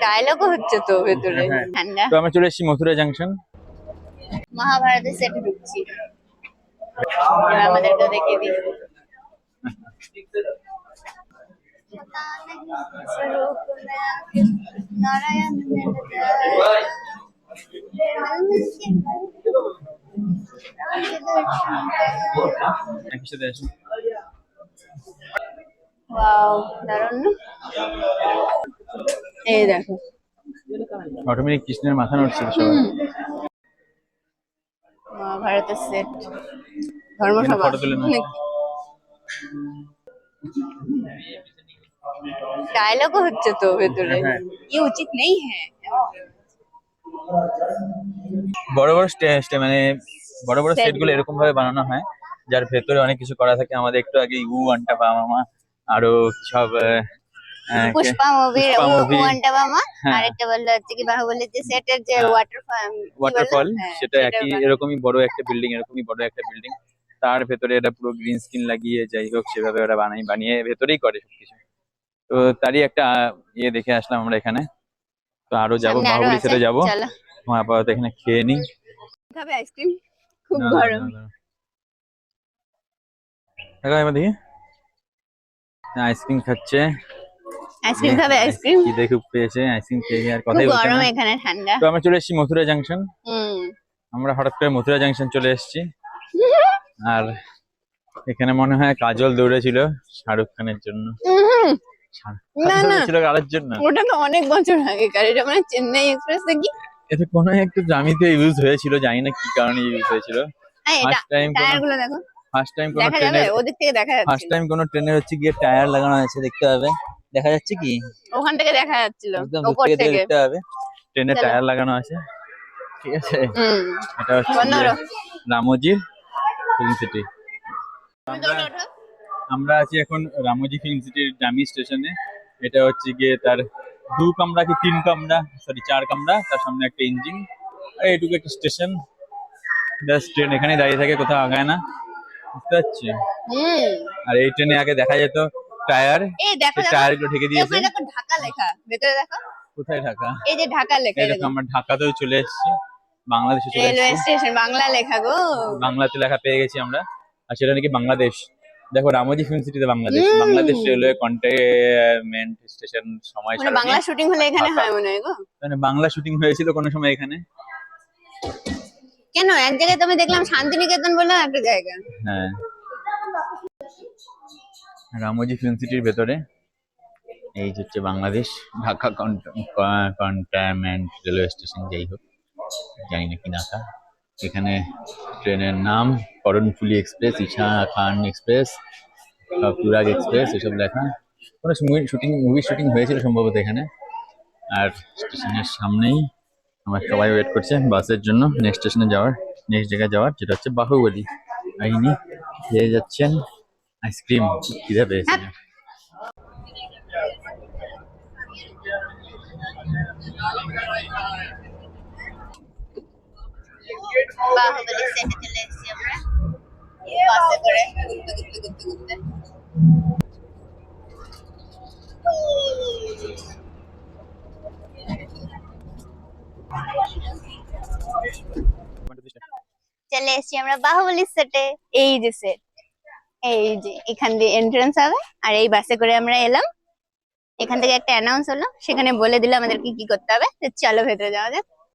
ডায়লগও হচ্ছে তো ভেতরে। ঠান্ডা। তো আমরা চলে এসেছি মথুরা জাংশন। মহাভারতের সেটে ঢুকছি। এবার আমাদেরকে দেখিয়ে দিই। নারায়ণ ওয়াও, দারুণ না? এই দেখো অটোমেটিক কৃষ্ণের মাথা নড়ছিল সবাই। মহাভারতের সেট, ধর্মসভা। ফটো তুলে না ডায়লগও হচ্ছে তো ভেতরে। কি উচিত নেই। হ্যাঁ, বড় বড় মানে বড় বড় সেট গুলো এরকম ভাবে বানানো হয় যার ভেতরে অনেক কিছু করা থাকে। আমাদের একটু আগে ওয়ানটা বা মামা আরো সব পুষ্পা মুভির ওয়ানটা মামা, আরেকটা বললো হচ্ছে কি বাহুবলীর যে সেটের যে ওয়াটারফল, সেটা একই এরকমই বড় একটা বিল্ডিং, এরকমই বড় একটা বিল্ডিং। তার ভেতরে এটা পুরো গ্রিন স্ক্রিন লাগিয়ে যাই হোক সেভাবে ওরা বানিয়ে ভেতরেই করে সবকিছু। তো তারই একটা ইয়ে দেখে আসলাম আমরা এখানে। তো আরো যাবো, বাহুবলী সেটে যাবো। আপাতত এখানে খেয়ে নিই। খাবে আইসক্রিম? খুব গরম। দেখো এবার দেখি আইসক্রিম খাচ্ছে। আইসক্রিম খাবে? আইসক্রিম কি দেখে পেয়েছে, আইসক্রিম খেয়ে আর কথাই বলছে গরম, না। এখানে ঠান্ডা। তো আমরা চলে এসেছি মথুরা জাংশন। আমরা হঠাৎ করে মথুরা জাংশন চলে এসেছি। আর এখানে মনে হয় কাজল দৌড়েছিল শাহরুখ খানের জন্য। না না, ছিল কারোর জন্য। ওটা তো অনেক বছর আগেকার। এটা মানে চেন্নাই এক্সপ্রেস কি এটা কোনো একটা জামিতে ইউজ হয়েছিল, জানি না কি কারণে ইউজ হয়েছিল। ফার্স্ট টাইম টায়ারগুলো দেখো। ফার্স্ট টাইম কোন দেখা যাবে ওদিক থেকে দেখা যাচ্ছে। ফার্স্ট টাইম কোন ট্রেনে হচ্ছে গিয়ে টায়ার লাগানো আছে, দেখতে হবে। দেখা যাচ্ছে কি? ওখান থেকে দেখা যাচ্ছিল, একদম উপর থেকে দেখতে হবে। ট্রেনে টায়ার লাগানো আছে, ঠিক আছে। এটা হচ্ছে রামোজির ফিল্ম সিটি। আমরা আছি এখন রামোজি ফিল্ম সিটির ডামি স্টেশনে। এটা হচ্ছে গিয়ে তার 2 কামরা কি 3 কামরা, সরি 4 কামরা, তার সামনে একটা ইঞ্জিন আর এইটুকু একটা স্টেশন। জাস্ট ট্রেন এখানে দাঁড়িয়ে থাকে, কোথাও আগায় না, বুঝতে পারছি। আর এই ট্রেনে আগে দেখা যেত টায়ার, টায়ার গুলো ঢেকে দিয়েছে। ঢাকা লেখা ভেতরে দেখো। কোথায় ঢাকা? এই যে ঢাকা লেখা। এই দেখো আমরা ঢাকাতেও চলে এসেছি, বাংলাদেশে চলে এসেছি। রেলওয়ে স্টেশন বাংলা লেখা গো, বাংলাতে লেখা পেয়ে গেছি আমরা। আর সেটা নাকি বাংলাদেশ। দেখো রামোজি ফিল্ম সিটিতে Bangladesh, Bangladesh railway containment station. সময় মানে বাংলা শুটিং হলে এখানে হয় মনে হয় গো। মানে বাংলা শুটিং হয়েছিল কোনো সময় এখানে। কেন এক জায়গায় তুমি দেখলাম শান্তিনিকেতন বলে একটা জায়গা। হ্যাঁ, রামোজি ফিল্ম সিটির ভেতরে এই হচ্ছে Bangladesh Dhaka containment railway station, যাই হোক জানি না কি নাকা। এখানে ট্রেনের নাম করণফুলি এক্সপ্রেস, ঈশা খান এক্সপ্রেস, তুরাগ এক্সপ্রেস, এসব লেখা। কোনো মুভি শুটিং হয়েছিল সম্ভবত এখানে। আর স্টেশনের সামনেই আমার সবাই ওয়েট করছে বাসের জন্য, নেক্সট স্টেশনে যাওয়ার, নেক্সট জায়গায় যাওয়ার, যেটা হচ্ছে বাহুবলী। আইনি খেয়ে যাচ্ছেন আইসক্রিম, খিদে পেয়েছে। বাহুবলী সেটে চলে এসেছি আমরা বাসে করে ঘুরতে। চলে এসেছি আমরা বাহুবলী সেটে। এই যে সেট, এই যে এখান দিয়ে এন্ট্রান্স হবে। আর এই বাসে করে আমরা এলাম। এখান থেকে একটা অ্যানাউন্স হলো, সেখানে বলে দিল আমাদেরকে কি করতে হবে। চলো ভেতরে যাওয়া যাক।